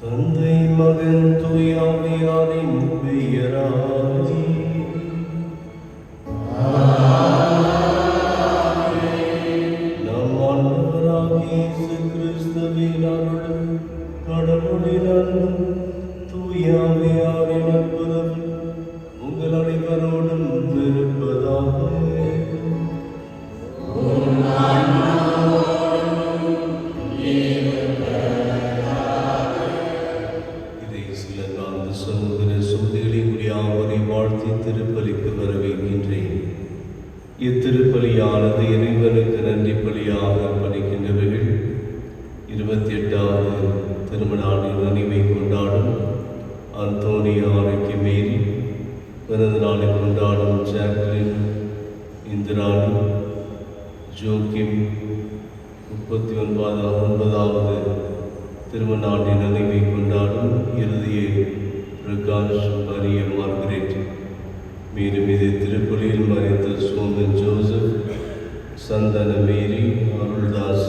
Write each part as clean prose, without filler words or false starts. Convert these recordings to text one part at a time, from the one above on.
தந்தை மகன் தூயாவியாரின் பெயராலே நம் ஆண்டவராகிய இயேசு கிறிஸ்துவின் அருளும் கடவுளின் அன்பும் தூயாவியாரின் நட்புறவும் உங்கள் அனைவரோடும் இருப்பதாக. திருப்பலிக்கு வரவேற்கின்றேன். இத்திருப்பலியானது இறைவனுக்கு நன்றி பலியாக பணிக்கின்றவர்கள் 28வது திருமண ஆண்டின் நினைவை கொண்டாடும் அந்தோனியா மேரி, பிறந்த நாளை கொண்டாடும் ஜாக்லின், இந்திராணி, ஜோக்கிம் 39வது திருமண ஆண்டின் நினைவை கொண்டாடும் இறுதியை பிரகாஷ், மரிய மார்கரெட், மேலும் இது திருப்பலியில் மறைந்த சோமன் ஜோசப், சந்தன மேரி, அருள்தாஸ்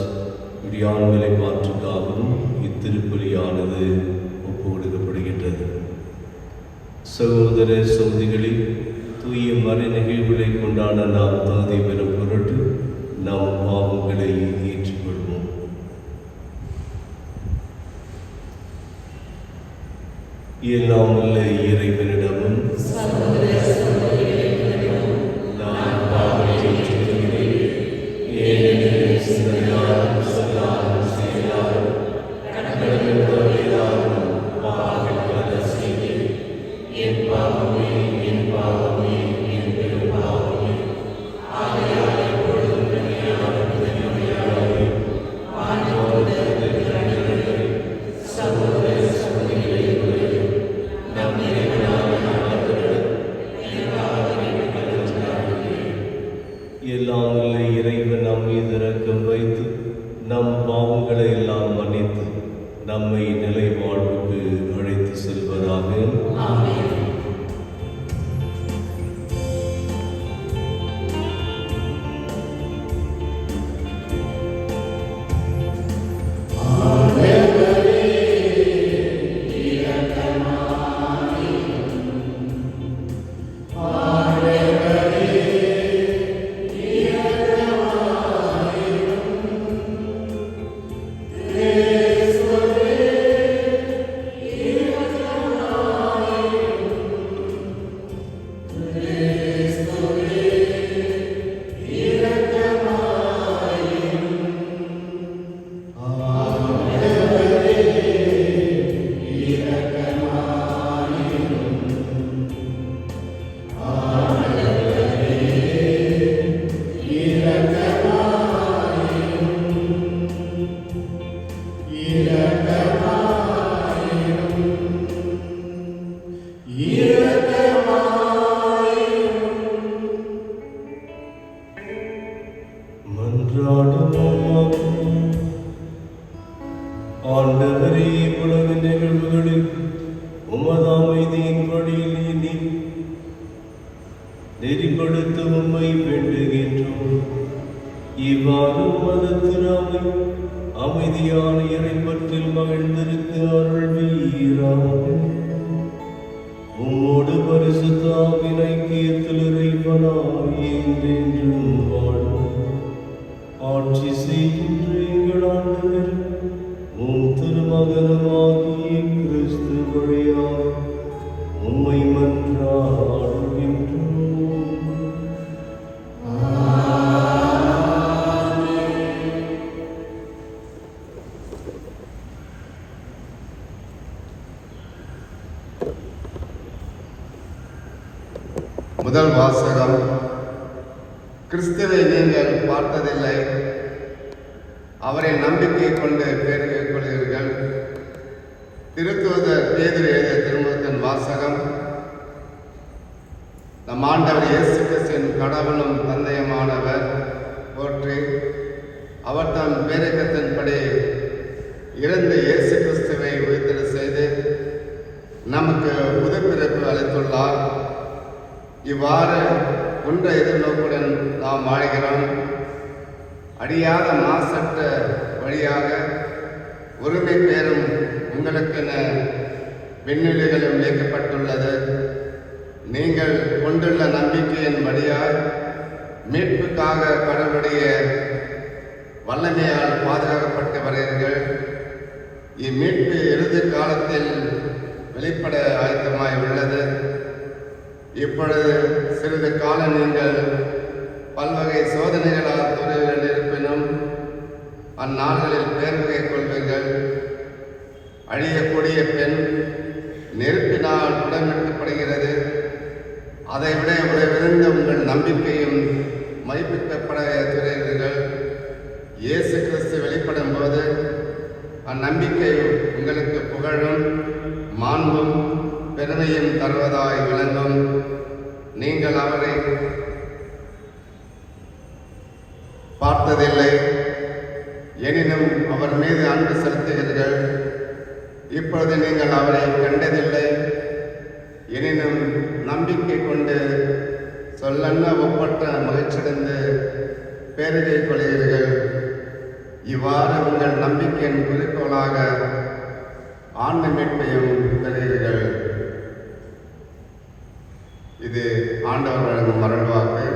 இடியான்களை மாற்றுக்காகவும் இத்திருப்பலியானது ஒப்பு கொடுக்கப்படுகின்றது. சகோதர சகோதரிகளில் தூய மறை நிகழ்வுகளை கொண்டாட நாம் தகுதி பெறும் பொருட்டு நம் பாவங்களை ஏற்றுக்கொள்வோம். எல்லாம் உள்ள இறைவனிடமும் நான் பாவம் செய்கிறேன், ஏனெனில் சிந்தனையாலும் சொல்லாலும் செயலாலும் கடவுள் தவறினாலும் பாவம் பல செய்தேன். என் பாவமே, என் பாவமே, என் பெரும் பாவமே. ஆகையால் எப்பொழுதும் சகோதர சகோதரிகளை எல்லாம் இல்லை இறைவன் நம் மீது இரக்கம் வைத்து நம் பாவங்களை எல்லாம் மன்னித்து நம்மை நிலை வாழ்வுக்கு அழைத்து செல்வதாக. ஆண்டவரே, உலக நிகழ்வுகளில் உமது அமைதியின் வழியில் நீ நெறிப்படுத்த உம்மை வேண்டுகின்றோம். இவ்வாறு மதத்தினாமை அமைதியான இறைப்பற்றில் மகிழ்ந்திருக்க அருள்வீராக. உம்மோடு பரிசுத்த ஆவியின் ஐக்கியத்தில் இறைவனாய் என்றென்றும் வாழும் ஆட்சி செய்கின்ற எங்கள் ஆண்டவர் உம் திருமகனுமாகிய கிறிஸ்து வழியாக உம்மை மன்றாடுகின்றோம். முதல் வாசகம். கிறிஸ்துவை நீங்கள் பார்த்ததில்லை, அவரை நம்பிக்கை கொண்டு பெருகிக் கொள்கிறீர்கள். திருத்தூதர் பேதுரு எழுதிய திருமுகத்தின் வாசகம். நம் ஆண்டவர் இயேசு கிறிஸ்துவின் கடவுளும் தந்தையுமானவர் போற்றி அவர் தம் பேரகத்தின்படி இறந்த இயேசு கிறிஸ்துவை உயிர்த்தெழ செய்து நமக்கு புதுப்பிறப்பு அளித்துள்ளார். இவ்வாறு ஒன்ற எதிர்நோக்குடன் நாம் வாழ்கிறோம். அழியாத மாசற்ற வழியாக உரிமை பெறும் உங்களுக்கென விண்வெளிகளும் இயக்கப்பட்டுள்ளது. நீங்கள் கொண்டுள்ள நம்பிக்கையின் வழியால் மீட்புக்காக கடவுளுடைய வல்லமையால் பாதுகாக்கப்பட்டு வருகிறீர்கள். இம்மீட்பு இறுதி காலத்தில் வெளிப்பட ஆயத்தமாய் உள்ளது. இப்பொழுது சிறிது காலம் நீங்கள் பல்வகை சோதனைகளால் துறையில் இருப்பினும் அந்நாள்களில் பேர்வகை கொள்வீர்கள். அழியக்கூடிய பெண் நெருப்பினால் உடன்படுத்தப்படுகிறது. அதைவிட விழுந்த உங்கள் நம்பிக்கையும் மைப்பிக்கப்பட துறைகிறீர்கள். இயேசு கிறிஸ்து வெளிப்படும் போது அந்நம்பிக்கை உங்களுக்கு புகழும் மாண்பும் பெருமையும் தருவதாய் விளங்கும். நீங்கள் அவரை பார்த்ததில்லை, எனினும் அவர் மீது அன்பு செலுத்துகிறீர்கள். இப்பொழுது நீங்கள் அவரை கண்டதில்லை, எனினும் நம்பிக்கை கொண்டு சொல்லல்ல ஒப்பற்ற மகிழ்ச்சியடைந்து பேருகை கொள்கிறீர்கள். இவ்வாறு உங்கள் நம்பிக்கையின் குறிக்கோளாக ஆன்ம மீட்பையும் பெறுகிறீர்கள். இது ஆண்டவர் வழங்கும் அருள்வாக்கு.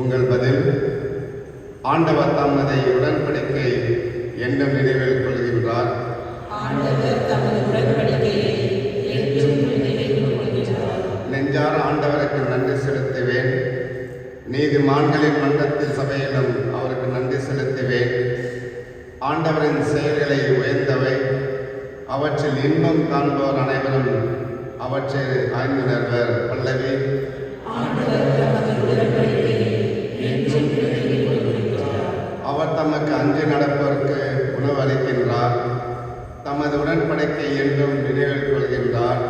உங்கள் பதில்: ஆண்டவர் தமது உடன்படிக்கை என்றும் நினைவில் கொள்கின்றார். நெஞ்சார ஆண்டவருக்கு நன்றி செலுத்துவேன். நீதிமான்களின் மன்றத்தில் சபையிலும் அவருக்கு நன்றி செலுத்துவேன். ஆண்டவரின் செயல்களை உயர்ந்தவை, அவற்றில் இன்பம் காண்போர் அனைவரும் அவற்றில் ஆய்ந்துணர்வர். பல்லவி: அவர் தமக்கு அஞ்சு நடப்போருக்கு உணவு அளிக்கின்றார். தமது உடன்படிக்கை என்றும் நினைவில் கொள்கின்றார்.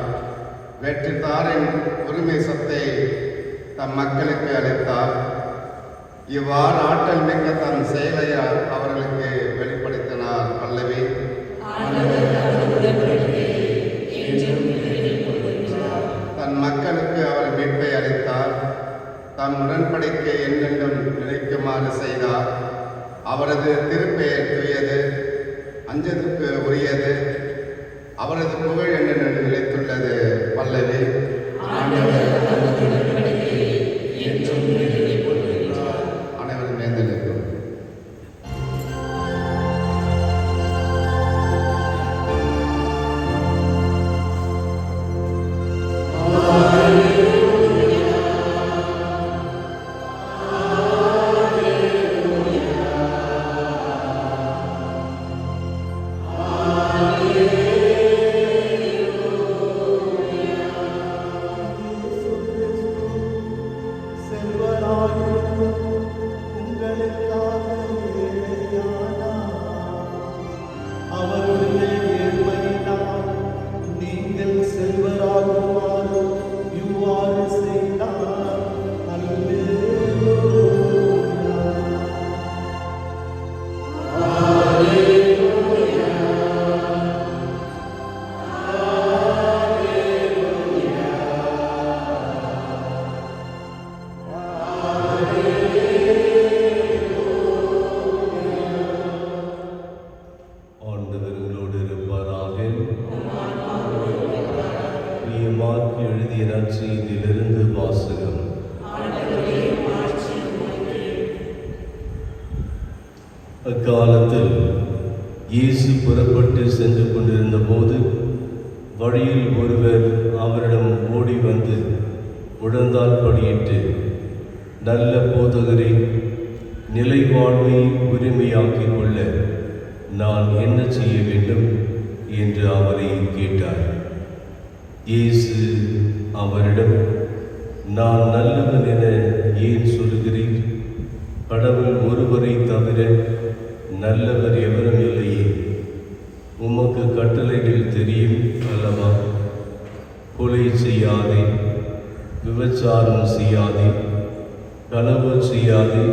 வெற்றித்தாரின் உரிமை சொத்தை தம் மக்களுக்கு அளித்தார். இவ்வாறு ஆற்றல் மிக்க தன் செயலை அவர்களுக்கு வெளிப்படுத்தினார். பல்லவி: தன் மக்களுக்கு அவர் மீட்பை அளித்தார். தம் உடன்படிக்கை என்றென்றும் நிலைக்குமாறு செய்தார். அவரது திருப்பெயர் தூயது, அஞ்சதுக்கு உரியது. அவரது புகழ் என்றென்றும் நிலைத்துள்ளது. பல்லவி: அனைவரும் நேர்ந்திருக்கும். எழுதிய நற்செய்தியிலிருந்து வாசகம். அக்காலத்தில் இயேசு புறப்பட்டு சென்று கொண்டிருந்த போது வழியில் ஒருவர் அவரிடம் ஓடி வந்து முழந்தால் படியிட்டு, நல்ல போதகரே, நிலை வாழ்வை உரிமையாக்கிக் கொள்ள நான் என்ன செய்ய வேண்டும் என்று அவரை கேட்டார். இயேசு அவரிடம், நான் நல்லவன் என ஏன் சொல்கிறீர்? கடவுள் ஒருவரை தவிர நல்லவர் எவரும் இல்லையே. உமக்கு கட்டளைகள் தெரியும் அல்லவா? கொலை செய்யாதே, விபச்சாரம் செய்யாதே, களவு செய்யாதே,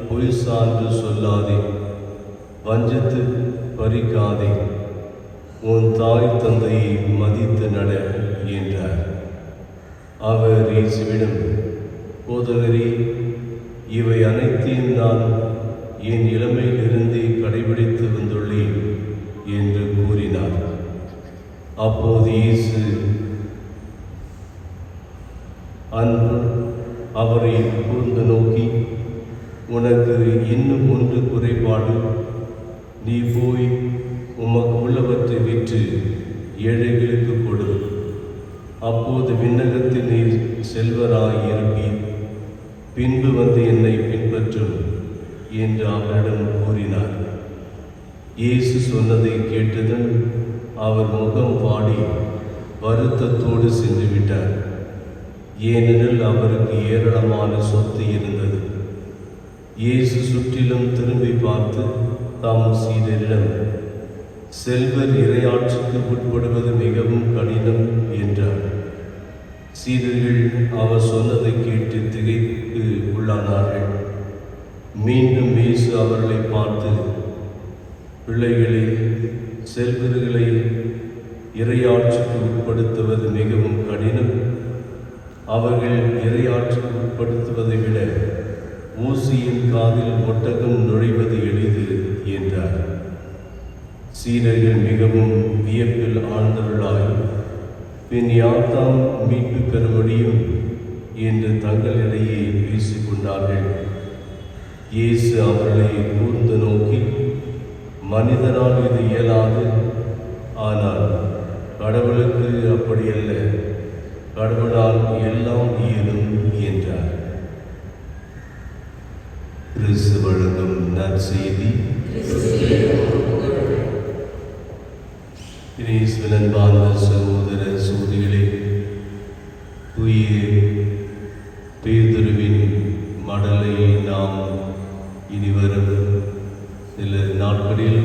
பொய் பொய் சான்று சொல்லாதே, வஞ்சத்து பறிக்காதே, உன் தாய் தந்தையை மதித்து நட என்றார். அவர் இயேசுவிடம், போதகரே, இவை அனைத்தையும் நான் என் இளமையிலிருந்தே கடைபிடித்து வந்துள்ளேன் என்று கூறினார். அப்போது இயேசு அன்பு அவரை கூர்ந்து நோக்கி, உனக்கு இன்னும் ஒன்று குறைபாடு, நீ போய் உமக்கு உள்ளவற்றை விற்று ஏழைகளுக்கு கொடு, அப்போது விண்ணகத்தில் நீர் செல்வராய் இருப்பீர், பின்பு வந்து என்னை பின்பற்றும் என்று அவரிடம் கூறினார். இயேசு சொன்னதை கேட்டதும் அவர் முகம் வாடி வருத்தத்தோடு சென்று விட்டார். ஏனெனில் அவருக்கு ஏராளமான சொத்து இருந்தது. இயேசு சுற்றிலும் திரும்பி பார்த்து தாம் சீடரிடம், செல்வர் இறையாட்சிக்கு உட்படுவது மிகவும் கடினம் என்றார். சீடர்கள் அவர் சொன்னதை கேட்டு திகைப்பு உள்ளானார்கள். மீண்டும் இயேசு அவர்களை பார்த்து, பிள்ளைகளே, செல்வர்களை இறையாட்சிக்கு உட்படுத்துவது மிகவும் கடினம். அவர்கள் இறையாட்சிக்கு உட்படுத்துவதை விட ஊசியின் காதில் ஒட்டகம் நுழைவது எளிது என்றார். சீடர்கள் மிகவும் வியப்பில் ஆழ்ந்தவர்களாய், பின் யார்தாம் மீட்பு பெற முடியும் என்று தங்களிடையே பேசிக்கொண்டார்கள். இயேசு அவர்களை கூர்ந்து நோக்கி, மனிதனால் இது இயலாது, ஆனால் கடவுளுக்கு அப்படியல்ல, கடவுளால் எல்லாம் இயலும் என்றார். கிறிஸ்து வழங்கும் நற்செய்தி. அன்பார்ந்த சகோதர சகோதரிகளே, தூய பேதுருவின் மடலை நாம் இனிவரும் சில நாட்களில்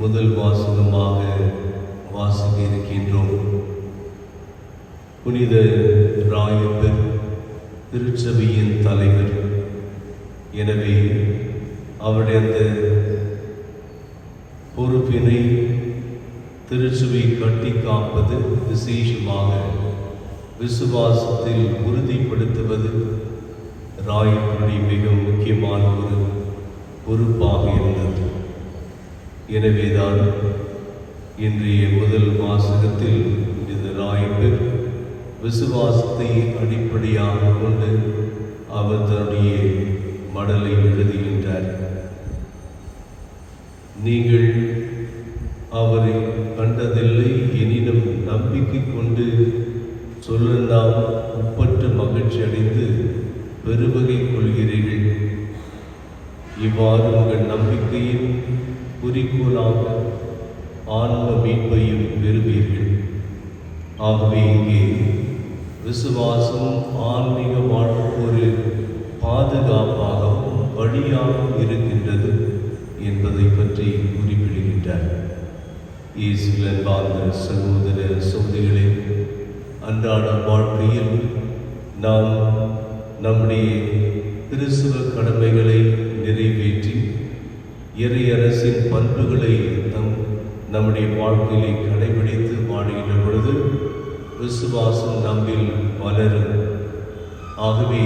முதல் வாசகமாக வாசிக்க இருக்கின்றோம். புனித ராயப்பர் திருச்சபையின் தலைவர். எனவே அவருடைய அந்த பொறுப்பினை திருச்சபை கட்டி காப்பது, விசேஷமாக விசுவாசத்தில் உறுதிப்படுத்துவது ராயப்பருடைய மிக முக்கியமான ஒரு பொறுப்பாக இருந்தது. எனவேதான் இன்றைய முதல் வாசகத்தில் இது ராயப்பர் விசுவாசத்தை அடிப்படையாக கொண்டு அவர் தன்னுடைய மடலை எழுதுகின்றார். நீங்கள் அவரை கண்டதில்லை, எனினும் நம்பிக்கை கொண்டு சொல்லலாம் ஒப்பற்ற மகிழ்ச்சி அடைந்து பெருவகை கொள்கிறீர்கள். இவ்வாறு உங்கள் நம்பிக்கையின் குறிக்கோளாக ஆன்ம மீட்பையும் பெறுவீர்கள். ஆகவே இங்கே விசுவாசம் ஆன்மீக வாழ்வுக்கு ஒரு பாதுகாப்பாகவும் வழியாகவும் இருக்கின்றது என்பதை பற்றி குறிப்பிடுகின்றார். இயேசுவின் அன்பார்ந்த சகோதர சகோதரிகளே, அன்றாட வாழ்க்கையில் நாம் நம்முடைய கிறிஸ்துவ கடமைகளை நிறைவேற்றி இறையரசின் பண்புகளை நம்முடைய வாழ்க்கையை கடைபிடித்து வாழ்கின்ற பொழுது விசுவாசம் நம்மில் வளரும். ஆகவே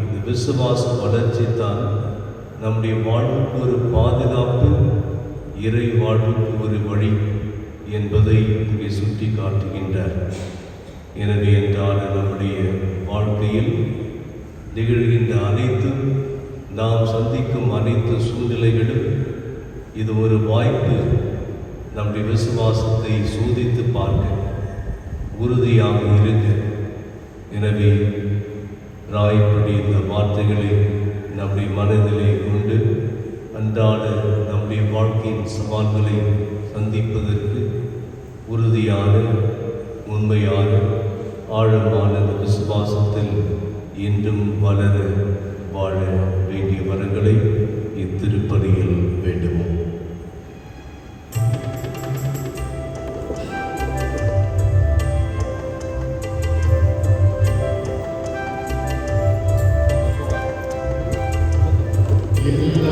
இந்த விசுவாச வளர்ச்சி தான் நம்முடைய வாழ்வுக்கு ஒரு பாதுகாப்பு, இறை வாழ்வுக்கு ஒரு வழி என்பதை இங்கே சுட்டி காட்டுகின்றார். எனவே என்றால் நம்முடைய வாழ்க்கையில் நிகழ்கின்ற அனைத்தும், நாம் சந்திக்கும் அனைத்து சூழ்நிலைகளும் இது ஒரு வாய்ப்பு நம்முடைய விசுவாசத்தை சோதித்து பார்க்க, உறுதியாக இருக்க. எனவே ராயப்பருடைய இந்த வார்த்தைகளை நம்முடைய மனதிலே கொண்டு அன்றாட நம்முடைய வாழ்க்கையின் சவால்களை சந்திப்பதற்கு உறுதியான, உண்மையான, ஆழமான விசுவாசத்தில் என்றும் வளர வாழ வேண்டிய வரங்களை இத்திருப்பதியில் வேண்டுவோம். Yeah.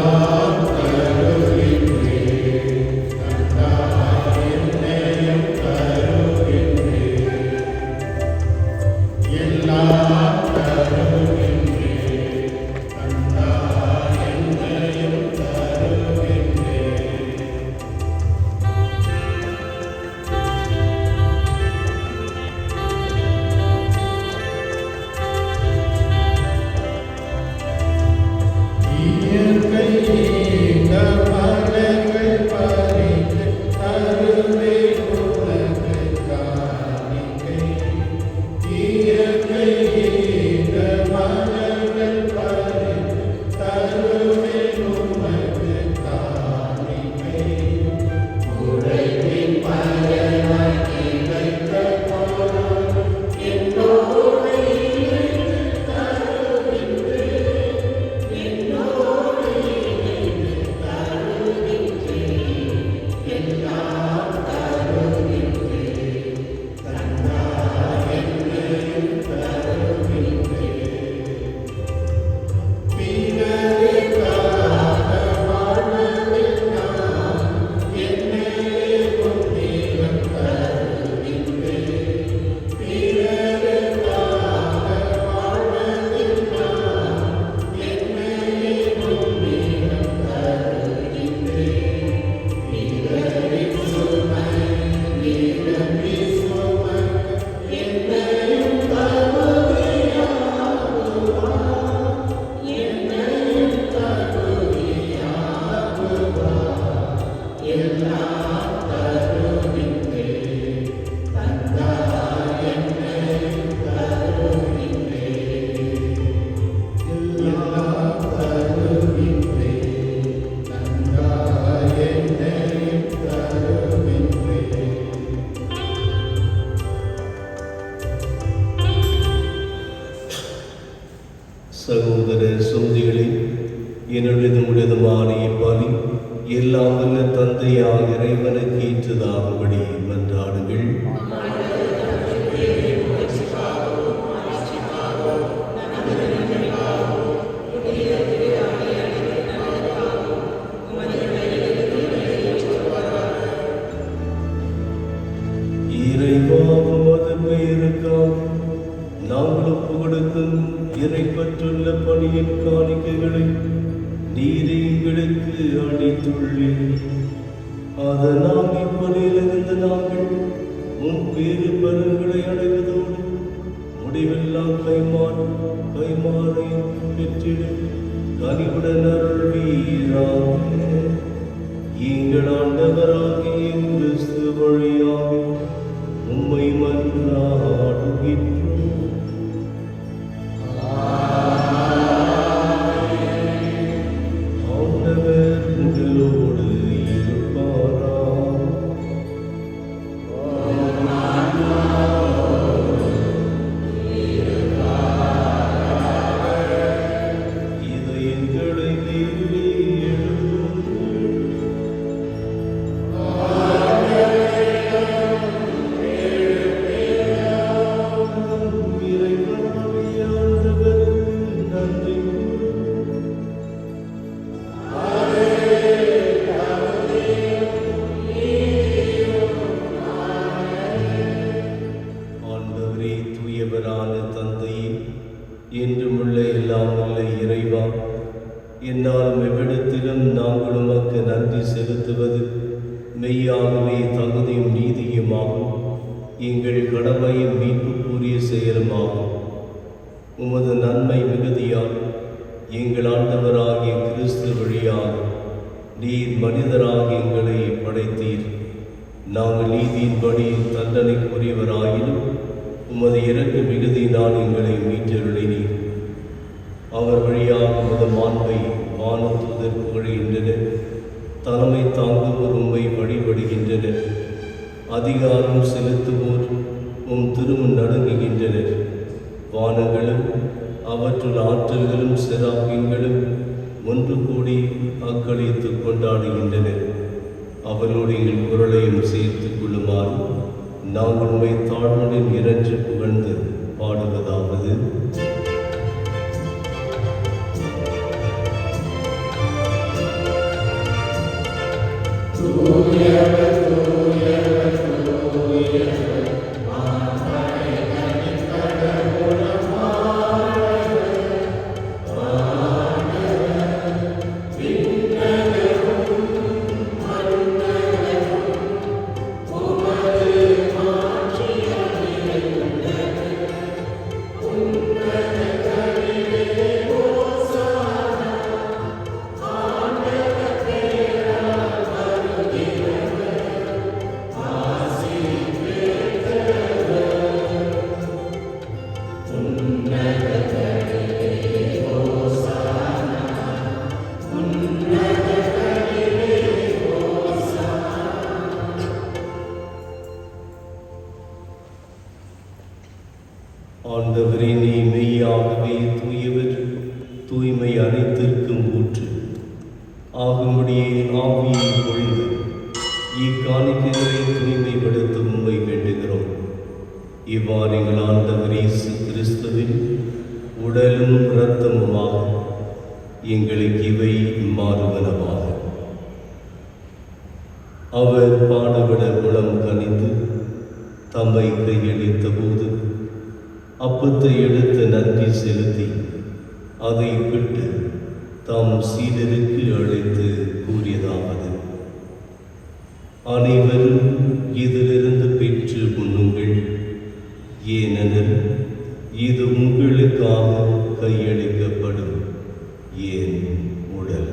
சகோதர சோதிகளே, என்னுடையதும் உடையதுமான இப்பலி எல்லாம் வல்ல தந்தையாக இறைவனுக்கு ஏற்றதாகும்படி மன்றாடுங்கள். இறைவாவும் அதன் பெயருக்காக நாங்கள் ஒப்பு கொடுக்கும் இறைப்பற்றுள்ள பணியின் காணிக்கைகளை நீரே எங்களுக்கு அளித்துள்ளீர். அதனால் இப்பணியிலிருந்து நாங்கள் உன் பேறு பலன்களை அடைவதோடு முடிவெல்லாம் கைமாறை பெற்றிட கனிவுடன் அருள்வீராக. எங்கள் ஆண்டவராகிய கிறிஸ்து வழியாக உம்மை மன்றாடுகின்றோம். ஆண்டவர் உங்களோடு இருப்பாராக. இதயங்களை மேலே எழுப்புங்கள். இறைவனாகிய ஆண்டவருக்கு நன்றி கூறுவோம். ஆண்டவரே, தூயவரான தந்தையே, என்றும் உள்ள எல்லாம் உள்ள இறைவா, என்னாலும் எவ்விடத்திலும் நாங்கள் உமக்கு நன்றி செலுத்துவது மெய்யாகவே தகுதியும் நீதியுமாகும். எங்கள் கடமையும் மீட்புக்குரிய செயலுமாகும். உமது நன்மை மிகுதியால் எங்கள் ஆண்டவராகிய கிறிஸ்து வழியாக நீர் மனிதராக எங்களை படைத்தீர். நாங்கள் நீதியின்படி தண்டனைக்குரியவராயினும் உமது இறக்க மிகுதியினால் எங்களை மீட்டருளினீர். அவர் வழியாக உமது மாண்பை வானதூதர் புகழ்கின்றனர். தலைமை தாங்குவோர் உம்மை வழிபடுகின்றனர். அதிகாரம் செலுத்துவோர் உம் திருமுன் நடுங்குகின்றனர். வானங்களும் அவற்றுள் ஆற்றல்களும் செராப்பீன்களும் ஒன்று கூடி அக்களித்து கொண்டாடுகின்றனர். அவர்களோடு எங்கள் குரலையும் சேர்த்துக் கொள்ளுமாறு நாங்கள் உம்மை தாழ்வுடன் இறைஞ்சு புகழ்ந்து பாடுவதாவது: ஆகும்படியே ஆவியை பொழிந்து இக்காணிக்கைகளை தூய்மைப்படுத்த உண்மை வேண்டுகிறோம். இவ்வாறு எங்கள் ஆண்டவர் இயேசு கிறிஸ்துவின் உடலும் இரத்தமுமாக எங்களுக்கு இவை மாறுவனவாக. அவர் பாடுபட குணம் கனிந்து தம்மை கையளித்த போது அப்பத்தை எடுத்து நன்றி செலுத்தி அதை விட்டு தாம் சீடருக்கு அழைத்து கூறியதாவது: அனைவரும் இதிலிருந்து பெற்று உண்ணுங்கள், ஏனெனில் இது உங்களுக்காக கையளிக்கப்படும் என் உடல்.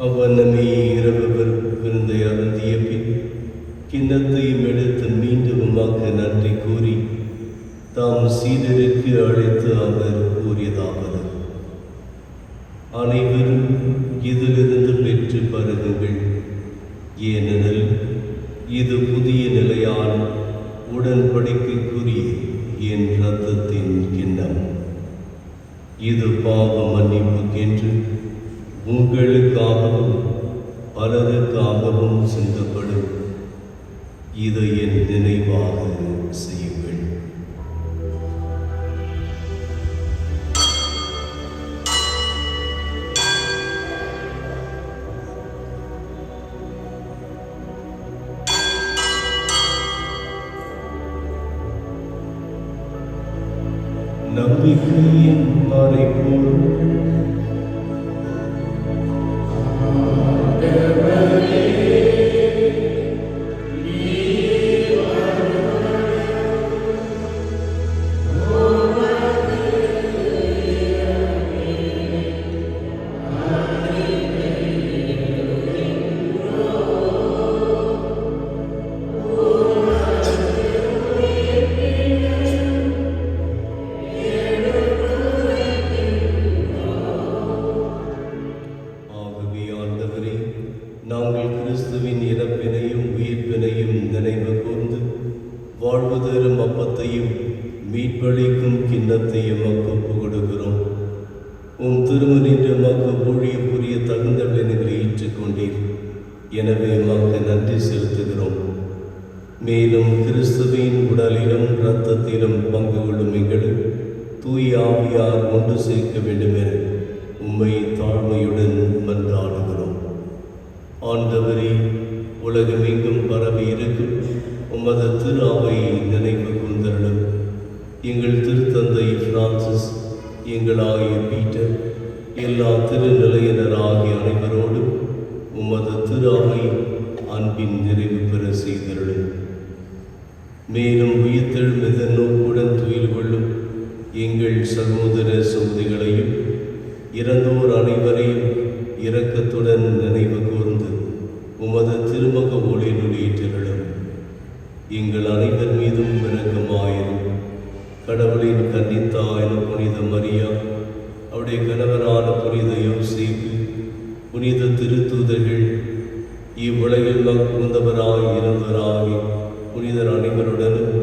அவ்வண்ணமே இரவு விருந்தை அருந்திய பின் கிண்ணத்தையும் எடுத்து மீண்டும் உமக்கு நன்றி கூறி தாம் சீடருக்கு அழைத்து அவர் கூறியதாவது: அனைவரும் இதிலிருந்து பெற்று பருகுங்கள், ஏனெனில் இது புதிய நிலையான உடன்படிக்கைக்குரிய என் இரத்தத்தின் கிண்ணம். இது பாவ மன்னிப்புக்கென்று உங்களுக்காகவும் பலருக்காகவும் சிந்தப்படும். இதை என் நினைவாக செய்யுங்கள். நம்பிக்கையின் மறைபொருள் நாங்கள் கிறிஸ்துவின் இறப்பினையும் உயிர்ப்பினையும் நினைவு கூர்ந்து வாழ்வு தரும் அப்பத்தையும் மீட்பளிக்கும் கிண்ணத்தையும் ஒப்பு கொடுக்கிறோம். உம் திருமணின்று மக்கு ஊழியம் புரிய தகுந்த வினைகளை ஏற்றுக்கொண்டீர். எனவே மக்கு நன்றி செலுத்துகிறோம். மேலும் கிறிஸ்துவின் உடலிலும் இரத்தத்திலும் பங்கு கொள்ளும் எங்களும் தூய ஆவியார் ஒன்று சேர்க்க வேண்டுமென உம்மை தாழ்மையுடன் மன்றாடுகிறோம். ஆண்டவரே, உலகமெங்கும் பரவி இருக்கும் உமது திரு அவையை நினைவு கூர்ந்தருளும். எங்கள் திருத்தந்தை பிரான்சிஸ், எங்கள் ஆயர் பீட்டர், எல்லா திருநிலையினர் ஆகிய அனைவரோடும் உமது திரு அவை அன்பின் நிறைவு பெற செய்தருளும். மேலும் உயிர்த்தெழும் எதிர்நோக்குடன் துயில் கொள்ளும் எங்கள் சகோதர சகோதரிகளையும் இறந்தோர் அனைவரையும் இரக்கத்துடன் நினைவு கூர்ந்து உமது திருமுக ஒளியினுள் ஏற்றிருளும். எங்கள் அனைவர் மீதும் இரக்கமாயிரும். கடவுளின் கன்னித்தாயான புனித மரியா, அவருடைய கணவரான புனித யோசேப்பு, புனித திருத்தூதர்கள், இவ்வுலகில் புகுந்தவராய் இருந்தவராகி புனிதர் அனைவருடனும்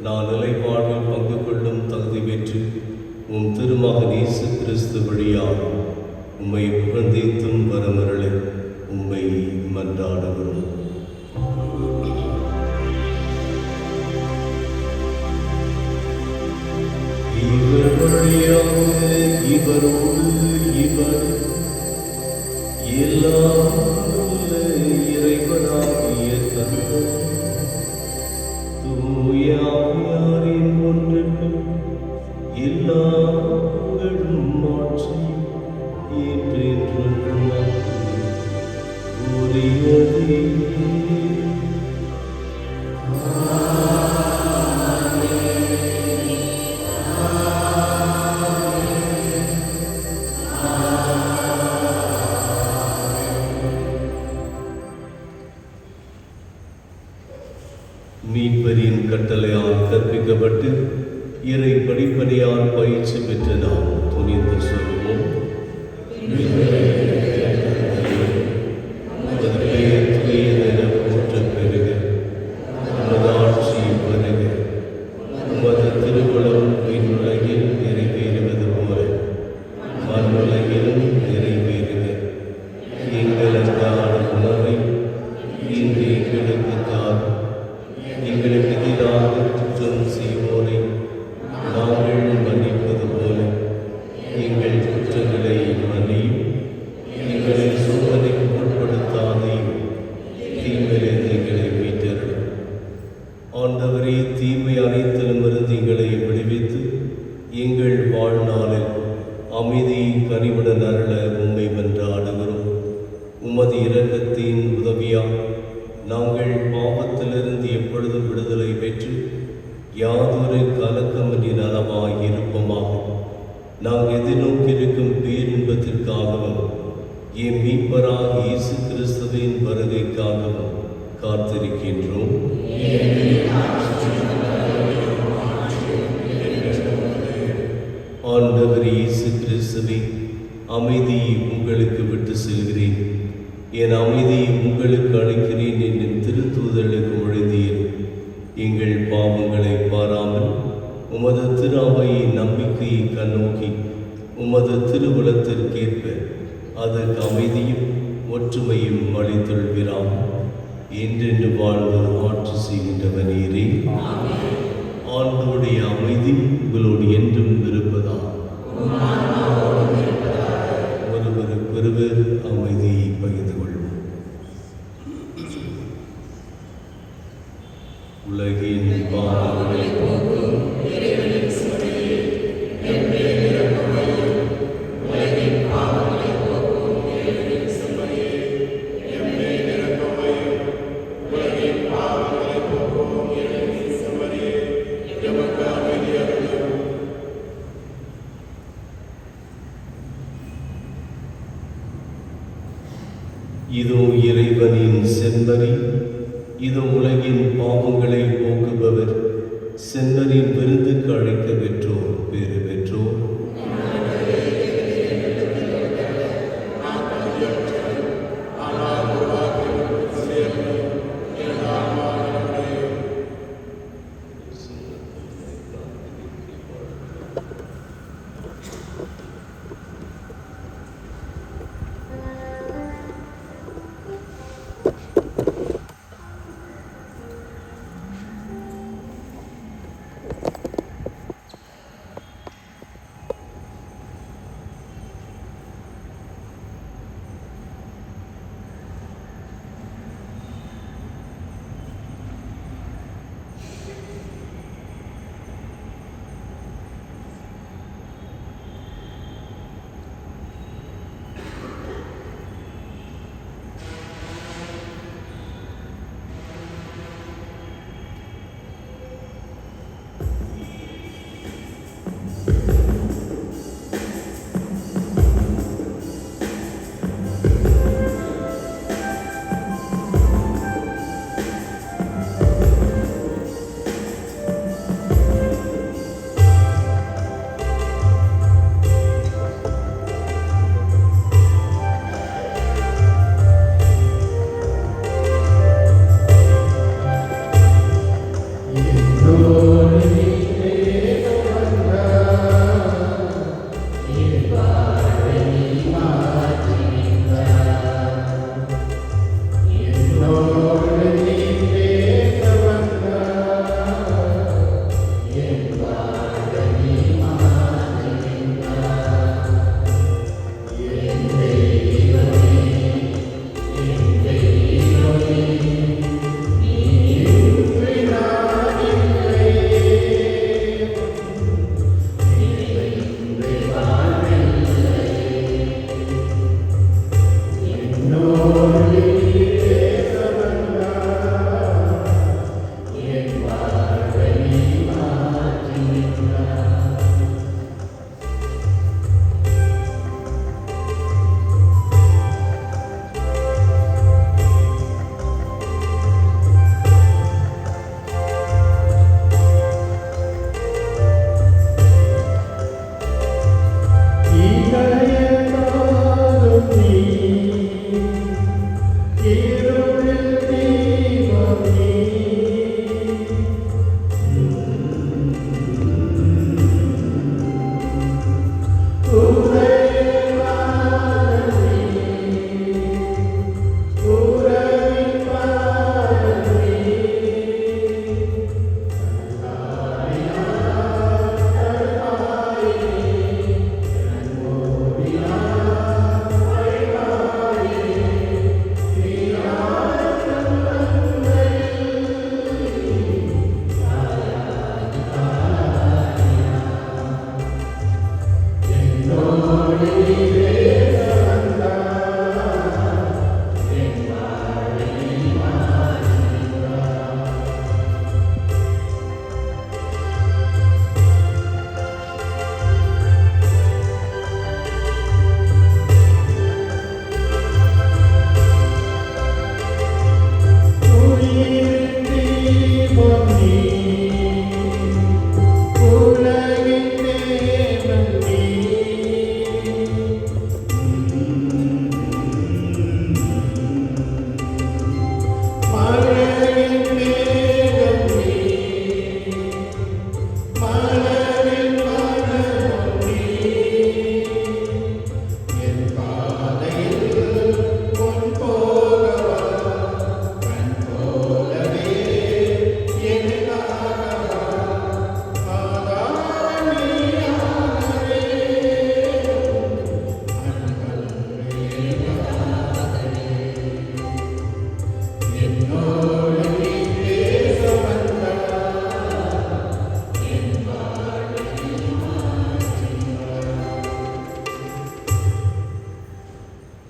நான் நிலைப்பாடில் பங்கு கொள்ளும் தகுதி பெற்று உம் திருமகன் இயேசு கிறிஸ்து வழியாக உம்மை புகழ்ந்தேத்தும் வரமருளை உம்மை மன்றாடுகிறோம். இவர் வழியாக இவரோடு இவர் எல்லாம் இறைவனாகிய தந்தை தூய ஆவியாரின் ஒன்றுக்கு எல்லா புகழும் மாட்சியும் மீட்பரின் கட்டளையால் கற்பிக்கப்பட்டு இறை படிப்பு இறைவனையால் பயிற்சி பெற்ற நாம் துணிந்து சொல்வோம். ஆண்டவரே, தீமை அனைத்திலுமிருந்து எங்களை விடுவித்து எங்கள் வாழ்நாளில் அமைதி கனிவுடன் அருள உம்மை மன்றாடுகிறோம். உமது இரக்கத்தின் உதவியால் நாங்கள் பாவத்திலிருந்து எப்பொழுதும் விடுதலை பெற்று யாதொரு கலக்கமின்றி நலமாய் இருப்போமாக. நாங்கள் எதிர்நோக்கியிருக்கும் பேரின்பத்திற்காகவும் என் மீட்பராக இயேசு கிறிஸ்துவின் வருகைக்காகவும் காத்திருக்கின்றோம். ஆண்டவர் இயேசு கிறிஸ்துவே, அமைதியை உங்களுக்கு விட்டு செல்கிறேன், என் அமைதியை உங்களுக்கு அளிக்கிறேன் என்னும் திருத்தூதர்களுக்கு மொழிந்தீர். எங்கள் பாவங்களை பாராமல் உமது திரு அவையை நம்பிக்கையை கண்ணோக்கி உமது திருவுலத்திற்கேற்ப அதற்கு அமைதியும் ஒற்றுமையும் அளித்தொள்கிறாம். என்றென்று வாழ்ந்து ஆட்சி செய்கின்றவர் நீரே. ஆண்டோடைய அமைதி உங்களோடு என்றும் இருப்பதா. ஒருவருக்கொருவர் அமைதியை பகிர்ந்து கொள்வோம். உலகின் பாவங்களை போக்கும் இறைவனின் சுமையை என் மேல் இறங்குமையும். உலகின் பாவங்களை போக்கும் இறைவனின் சுமையை என் மேல் இறங்குமையும். உலகின் பாவங்களை போக்கும் இறைவனின் சுமையை எமக்கு அமைதி அருளும். இதோ இறைவனின் செம்மறி, இதோ உலகின் பாவங்களை போக்குபவர். செம்மறியின் விருந்துக்கு அழைக்க பெற்றோர் பேறு பெற்றோர்.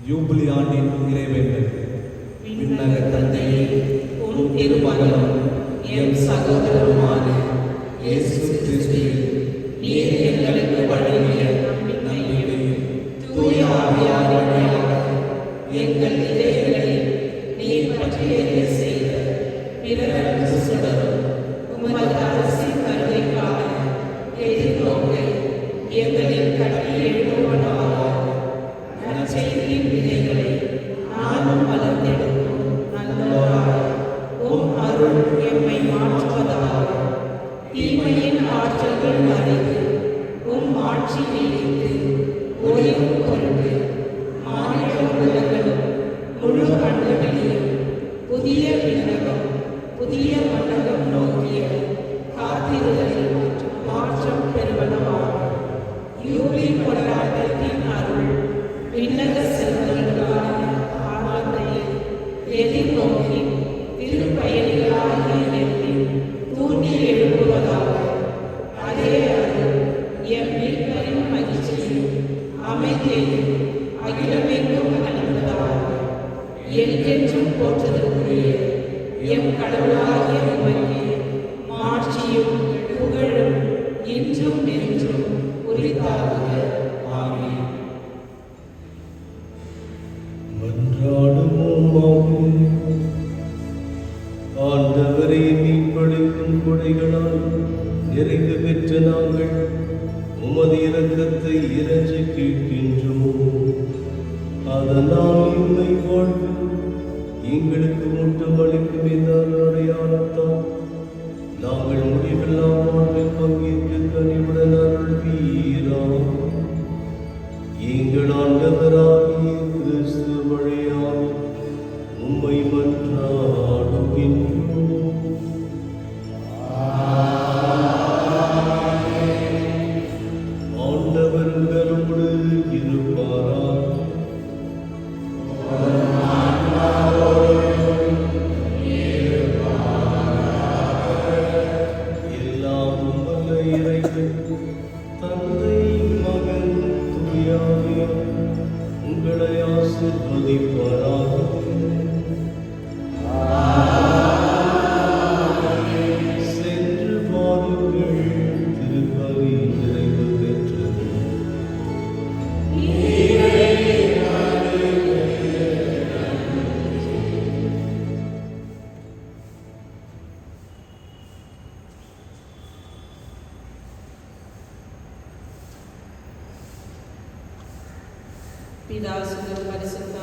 யூபிலி ஆண்டின் இறைவேண்டல். விண்ணக தந்தையே, உம் திருமகனும் எம் சகோதரருமான இயேசு கிறிஸ்துவில் நீர் எங்களுக்கு வழங்கிய நம்பிக்கையையும் தூய ஆவியாரின் வழியாக எங்கள் இதயங்களில் நீர் பற்றிய செய்த பிறருக்கு சுடரும் உமது அரசின் வருகைக்கான எதிர்நோக்கை எங்களில் கட்டி எழுப்புவதாக நற்செய்தியின் விதைகளை நானும் வளர்த்தெடுக்கும் நல்லோராய் உம் அருள் எம்மை மாற்றுவதாக தீமையின் ஆற்றல்கள் அறிந்து உம் ஆட்சி நீடித்து ஒளியும் பொருட்டு மாநில உள்ளங்களும் முழு அண்டங்களையும் புதிய விண்ணகம் புதிய மண்டலம் நோக்கிய காத்திருதலில் மாற்றம் பெறுவனவாக யூபிலி கொண்டாட்டத்தின் அருள் விண்ணக செல்வங்களுக்கான ஆனந்தையை எதிர்நோக்கி திருப்பயணிகளாகிய எண்ணி தூண்டி எழுப்புவதாக அதே அருள் எம் மீட்பரின் மகிழ்ச்சியும் அமைதியையும் அகிலமெங்கும் அளிப்பதாக என்றென்றும் போற்றுதற்குரிய எம் கடவுளாகிய உமக்கே மாட்சியும் புகழும் இன்றும் என்றும் உரித்தாகுக. ஆமென். மன்றாடுவோமாக. ஆண்டவரே, மீட்பளிக்கும் கொடைகளால் நிறைவு பெற்ற நாங்கள் உமது இரக்கத்தை இறைஞ்சி கேட்கின்றோம். அதனால் இம்மை வாழ்வு எங்களுக்கு ஊட்டம் அளிக்கும் இந்த அடையாளத்தால் நாங்கள் முடிவில்லா வாழ்வில் பங்கேற்க கனிவுடன் அருள்வீராக. எங்கள் ஆண்டவராகிய கிறிஸ்து வழியாக உம்மை மன்றாடுகின்றோம். ஆண்டவர் உங்களோடு இருப்பாராக. எல்லாம் வல்ல இறைவன் தந்தை மகன் தூய ஆவியார் உங்களை ஆசீர்வதிப்பாராக. சென்று வாருங்கள், திருப்பலி நிறைவு பெற்றது. பிதா சுதன் பரிசுத்த